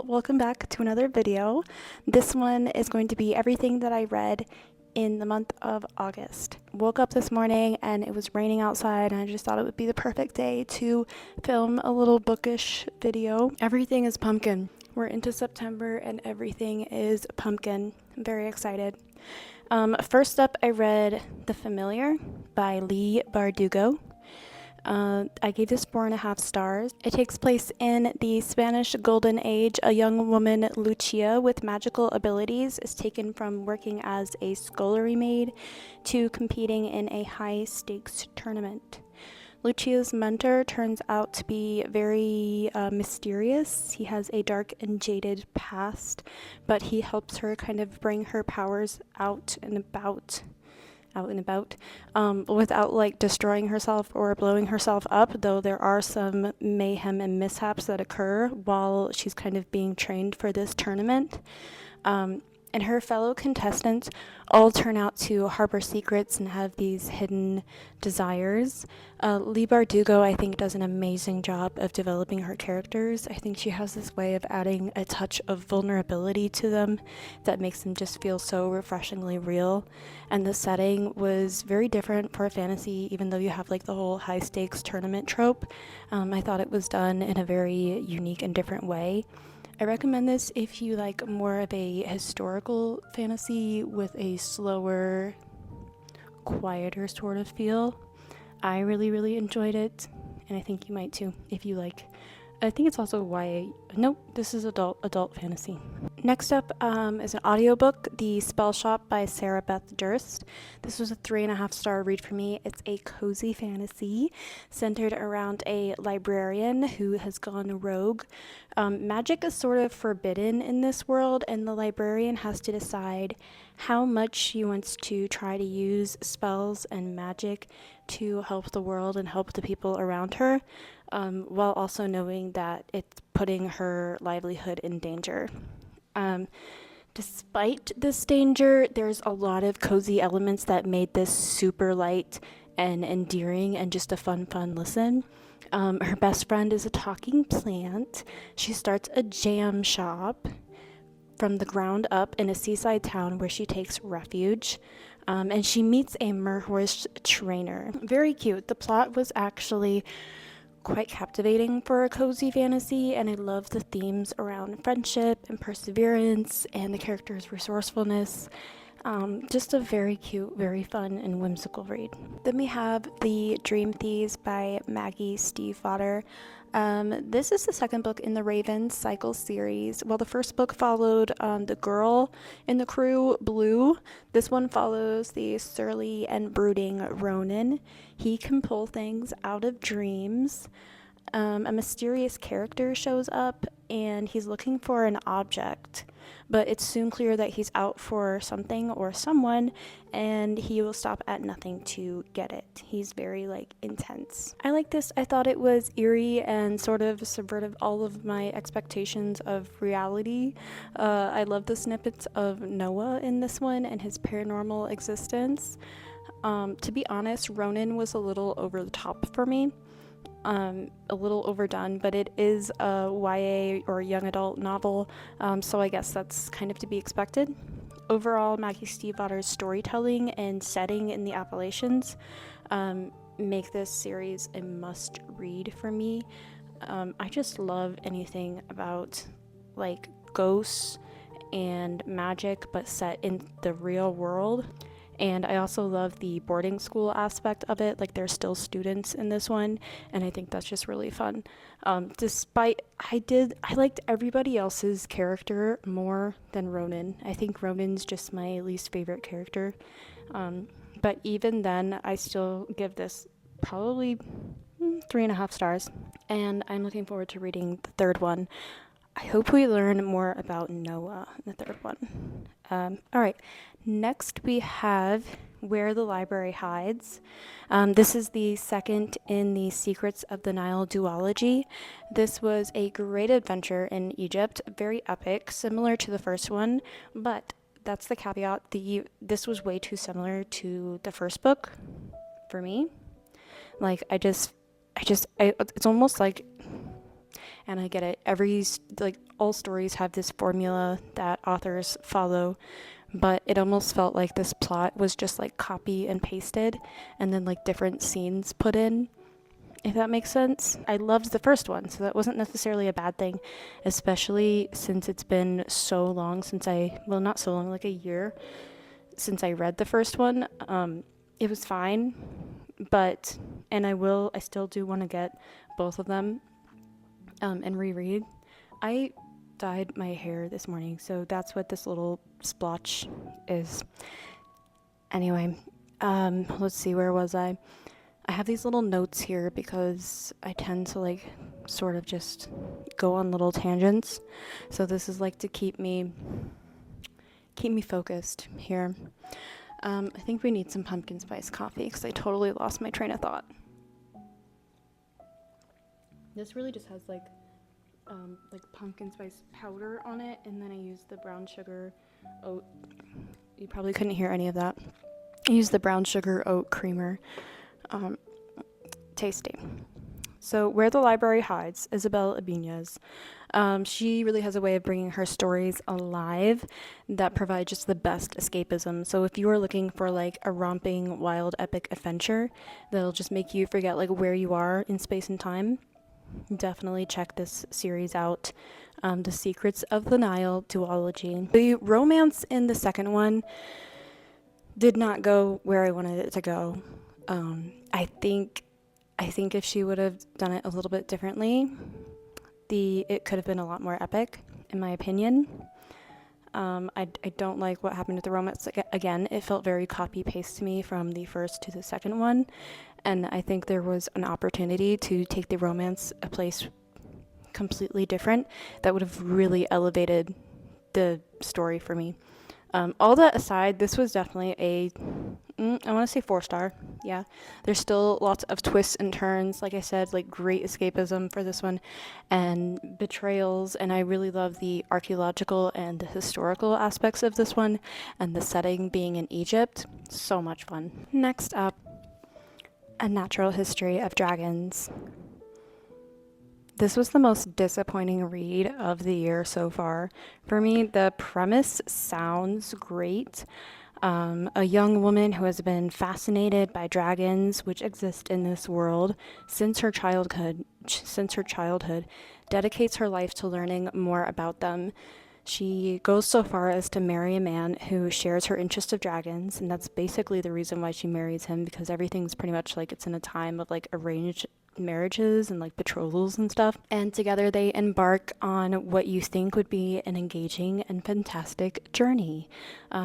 Well, welcome back to another video. This one is going to be everything that I read in the month of August. Woke up this morning and it was raining outside and I just thought it would be the perfect day to film a little bookish video. Everything is pumpkin. We're into September and everything is pumpkin. I'm very excited. First up, I read The Familiar by Leigh Bardugo. I gave this 4.5 stars. It takes place in the Spanish Golden Age. A young woman, Lucia, with magical abilities is taken from working as a scullery maid to competing in a high-stakes tournament. Lucia's mentor turns out to be very mysterious. He has a dark and jaded past, but he helps her kind of bring her powers out and about without like destroying herself or blowing herself up, though there are some mayhem and mishaps that occur while she's kind of being trained for this tournament. And her fellow contestants all turn out to harbor secrets and have these hidden desires. Leigh Bardugo, I think, does an amazing job of developing her characters. I think she has this way of adding a touch of vulnerability to them that makes them just feel so refreshingly real. And the setting was very different for a fantasy, even though you have like the whole high stakes tournament trope. I thought it was done in a very unique and different way. I recommend this if you like more of a historical fantasy with a slower, quieter sort of feel. I really enjoyed it, and I think you might too if you like. I think it's also YA. Nope, this is adult fantasy. Next up is an audiobook, The Spell Shop by Sarah Beth Durst. This was a 3.5 star read for me. It's a cozy fantasy centered around a librarian who has gone rogue. Magic is sort of forbidden in this world, and the librarian has to decide how much she wants to try to use spells and magic to help the world and help the people around her, while also knowing that it's putting her livelihood in danger. Despite this danger, there's a lot of cozy elements that made this super light and endearing and just a fun listen. Her best friend is a talking plant. She starts a jam shop from the ground up in a seaside town where she takes refuge. And she meets a merhorse trainer. Very cute. The plot was actually quite captivating for a cozy fantasy, and I love the themes around friendship and perseverance and the characters' resourcefulness. Just a very cute, very fun, and whimsical read. Then we have The Dream Thieves by Maggie Stiefvater. This is the second book in the Raven Cycle series. While the first book followed the girl in the crew, Blue, this one follows the surly and brooding Ronan. He can pull things out of dreams. A mysterious character shows up and he's looking for an object, but it's soon clear that he's out for something or someone, and he will stop at nothing to get it. He's very intense. I like this. I thought it was eerie and sort of subverted all of my expectations of reality. I love the snippets of Noah in this one and his paranormal existence. To be honest, Ronan was a little over the top for me. A little overdone, but it is a YA or young adult novel, so I guess that's kind of to be expected. Overall, Maggie Stiefvater's storytelling and setting in the Appalachians make this series a must read for me. I just love anything about ghosts and magic but set in the real world. And I also love the boarding school aspect of it. There's still students in this one, and I think that's just really fun. Despite I liked everybody else's character more than Ronan. I think Ronan's just my least favorite character. But even then, I still give this probably 3.5 stars. And I'm looking forward to reading the third one. I hope we learn more about Noah in the third one. All right, next we have Where the Library Hides. This is the second in the Secrets of the Nile duology. This was a great adventure in Egypt, very epic, similar to the first one, but that's the caveat. This was way too similar to the first book for me. It's almost like, and I get it, all stories have this formula that authors follow, but it almost felt like this plot was just like copy and pasted and then like different scenes put in, if that makes sense. I loved the first one, so that wasn't necessarily a bad thing, especially since it's been so long since well, not so long, like a year since I read the first one. It was fine, but, and I still do want to get both of them and reread. I dyed my hair this morning, so that's what this little splotch is. Anyway, let's see, where was I? I have these little notes here because I tend to like sort of just go on little tangents. So this is like to keep me focused here. I think we need some pumpkin spice coffee because I totally lost my train of thought. This really just has like pumpkin spice powder on it, and then I use the brown sugar oat. You probably couldn't hear any of that. I use the brown sugar oat creamer. Tasty. So, Where the Library Hides, Isabel Ibanez. She really has a way of bringing her stories alive that provide just the best escapism. So if you are looking for like a romping, wild, epic adventure that'll just make you forget like where you are in space and time, definitely check this series out. The Secrets of the Nile duology. The romance in the second one did not go where I wanted it to go. I think if she would have done it a little bit differently, it could have been a lot more epic, in my opinion. I don't like what happened with the romance. Again, it felt very copy-paste to me from the first to the second one, and I think there was an opportunity to take the romance a place completely different that would have really elevated the story for me. All that aside, this was definitely I want to say 4-star. Yeah, there's still lots of twists and turns. Like I said, like great escapism for this one, and betrayals. And I really love the archaeological and the historical aspects of this one, and the setting being in Egypt. So much fun. Next up, A Natural History of Dragons. This was the most disappointing read of the year so far. For me, the premise sounds great. A young woman who has been fascinated by dragons, which exist in this world since her childhood, dedicates her life to learning more about them. She goes so far as to marry a man who shares her interest of dragons, and that's basically the reason why she marries him, because everything's pretty much like it's in a time of like arranged marriages and like betrothals and stuff. And together they embark on what you think would be an engaging and fantastic journey.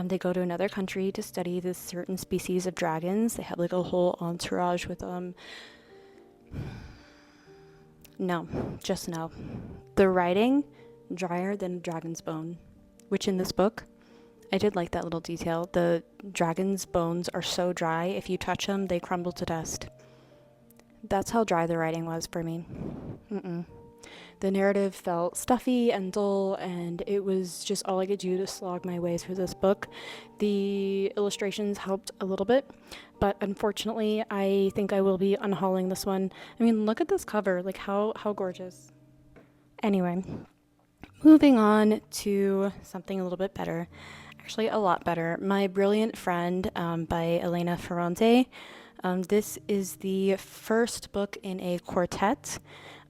They go to another country to study this certain species of dragons. They have like a whole entourage with no, just no. The writing, drier than a dragon's bone, which in this book, I did like that little detail. The dragon's bones are so dry, if you touch them, they crumble to dust. That's how dry the writing was for me. The narrative felt stuffy and dull, and it was just all I could do to slog my way through this book. The illustrations helped a little bit, but unfortunately, I think I will be unhauling this one. I mean, look at this cover, like how gorgeous. Anyway, moving on to something a little bit better. Actually, a lot better. My Brilliant Friend by Elena Ferrante. This is the first book in a quartet.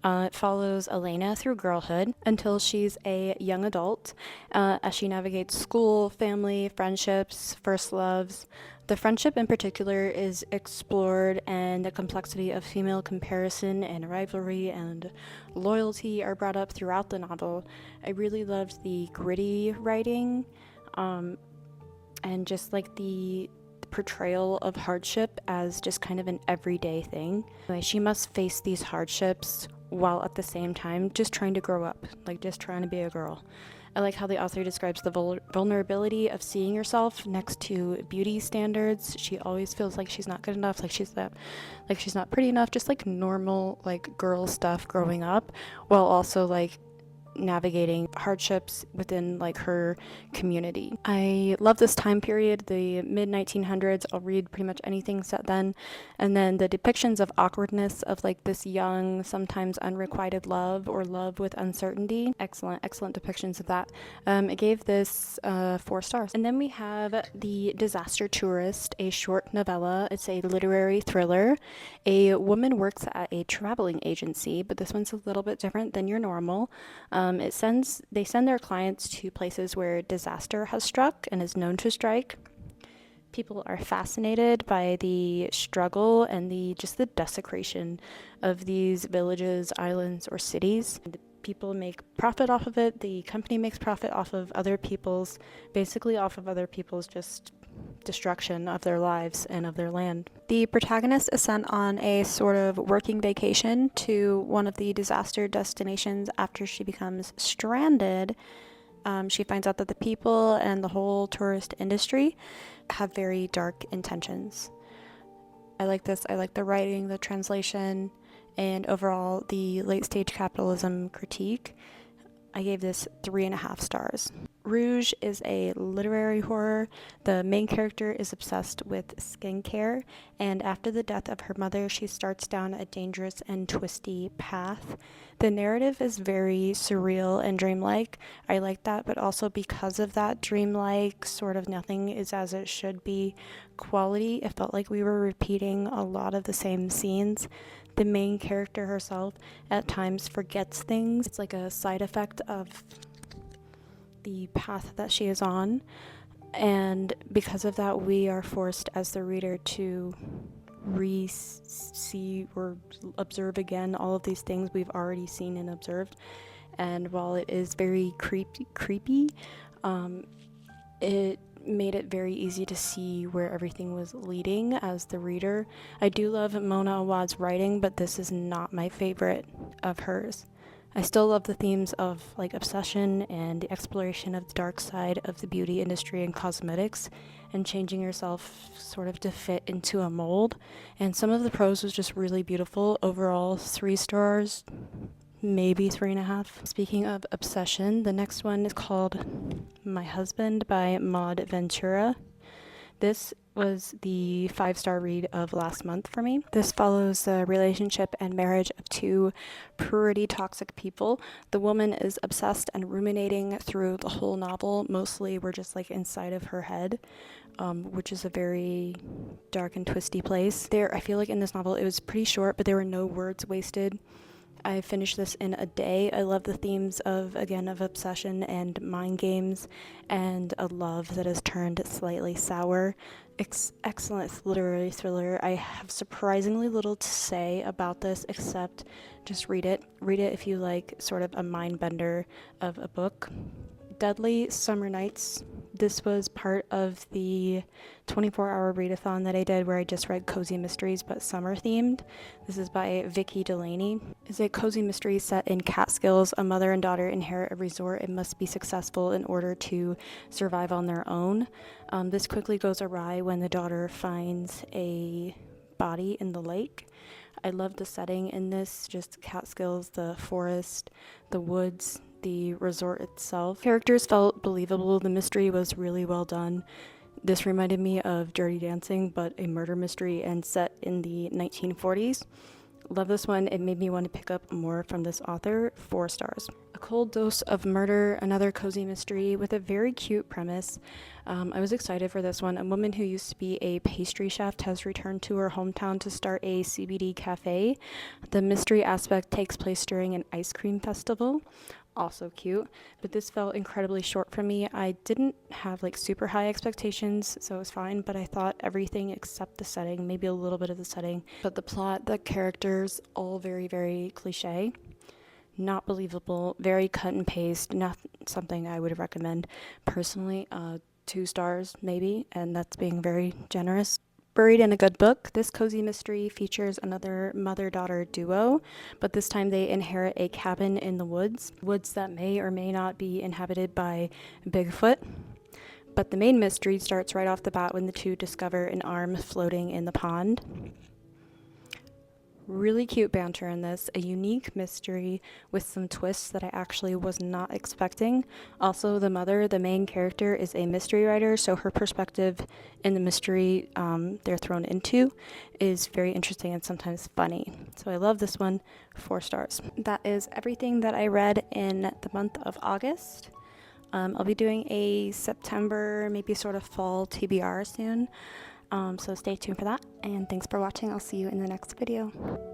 It follows Elena through girlhood until she's a young adult, as she navigates school, family, friendships, first loves. The friendship in particular is explored, and the complexity of female comparison and rivalry and loyalty are brought up throughout the novel. I really loved the gritty writing, and just like the portrayal of hardship as just kind of an everyday thing. Like, she must face these hardships while at the same time just trying to grow up, like just trying to be a girl. I like how the author describes the vulnerability of seeing yourself next to beauty standards. She always feels like she's not good enough, like she's not pretty enough, just like normal like girl stuff growing up, while also like navigating hardships within like her community. I love this time period, the mid 1900s. I'll read pretty much anything set then. And then the depictions of awkwardness of like this young, sometimes unrequited love or love with uncertainty. Excellent depictions of that. I gave this 4 stars. And then we have The Disaster Tourist, a short novella. It's a literary thriller. A woman works at a traveling agency, but this one's a little bit different than your normal. They send their clients to places where disaster has struck and is known to strike. People are fascinated by the struggle and the desecration of these villages, islands, or cities. The people make profit off of it. The company makes profit off of other people's just destruction of their lives and of their land. The protagonist is sent on a sort of working vacation to one of the disaster destinations after she becomes stranded. She finds out that the people and the whole tourist industry have very dark intentions. I like this. I like the writing, the translation, and overall the late stage capitalism critique. I gave this 3.5 stars. Rouge is a literary horror. The main character is obsessed with skincare, and after the death of her mother, she starts down a dangerous and twisty path. The narrative is very surreal and dreamlike. I like that, but also because of that dreamlike, sort of nothing is as it should be quality, it felt like we were repeating a lot of the same scenes. The main character herself at times forgets things. It's like a side effect of the path that she is on, and because of that we are forced as the reader to see or observe again all of these things we've already seen and observed. And while it is very creepy, it made it very easy to see where everything was leading as the reader. I do love Mona Awad's writing, but this is not my favorite of hers. I still love the themes of like obsession and the exploration of the dark side of the beauty industry and cosmetics and changing yourself sort of to fit into a mold. And some of the prose was just really beautiful. Overall, 3 stars, maybe 3.5. Speaking of obsession, the next one is called My Husband by Maud Ventura. This was the 5-star read of last month for me. This follows the relationship and marriage of 2 pretty toxic people. The woman is obsessed and ruminating through the whole novel. Mostly we're just like inside of her head, which is a very dark and twisty place. I feel like in this novel it was pretty short, but there were no words wasted. I finished this in a day. I love the themes of obsession and mind games and a love that has turned slightly sour. Excellent literary thriller. I have surprisingly little to say about this except just read it. Read it if you like sort of a mind bender of a book. Deadly Summer Nights. This was part of the 24-hour readathon that I did where I just read cozy mysteries but summer themed. This is by Vicky Delaney. It's a cozy mystery set in Catskills. A mother and daughter inherit a resort and must be successful in order to survive on their own. This quickly goes awry when the daughter finds a body in the lake. I love the setting in this, just Catskills, the forest, the woods, the resort itself. Characters felt believable. The mystery was really well done. This reminded me of Dirty Dancing, but a murder mystery and set in the 1940s. Love this one. It made me want to pick up more from this author. 4 stars. A Cold Dose of Murder, another cozy mystery with a very cute premise. I was excited for this one. A woman who used to be a pastry chef has returned to her hometown to start a CBD cafe. The mystery aspect takes place during an ice cream festival. Also cute, but this felt incredibly short for me. I didn't have like super high expectations, so it was fine, but I thought everything except the setting, maybe a little bit of the setting, but the plot, the characters, all very, very cliche, not believable, very cut and paste, not something I would recommend personally. 2 stars maybe, and that's being very generous. Buried in a Good Book. This cozy mystery features another mother-daughter duo, but this time they inherit a cabin in the woods that may or may not be inhabited by Bigfoot. But the main mystery starts right off the bat when the 2 discover an arm floating in the pond. Really cute banter in this, a unique mystery with some twists that I actually was not expecting. Also, the mother, the main character, is a mystery writer, so her perspective in the mystery they're thrown into is very interesting and sometimes funny. So I love this one, 4 stars. That is everything that I read in the month of August. I'll be doing a September, maybe sort of fall TBR soon. So stay tuned for that, and thanks for watching. I'll see you in the next video.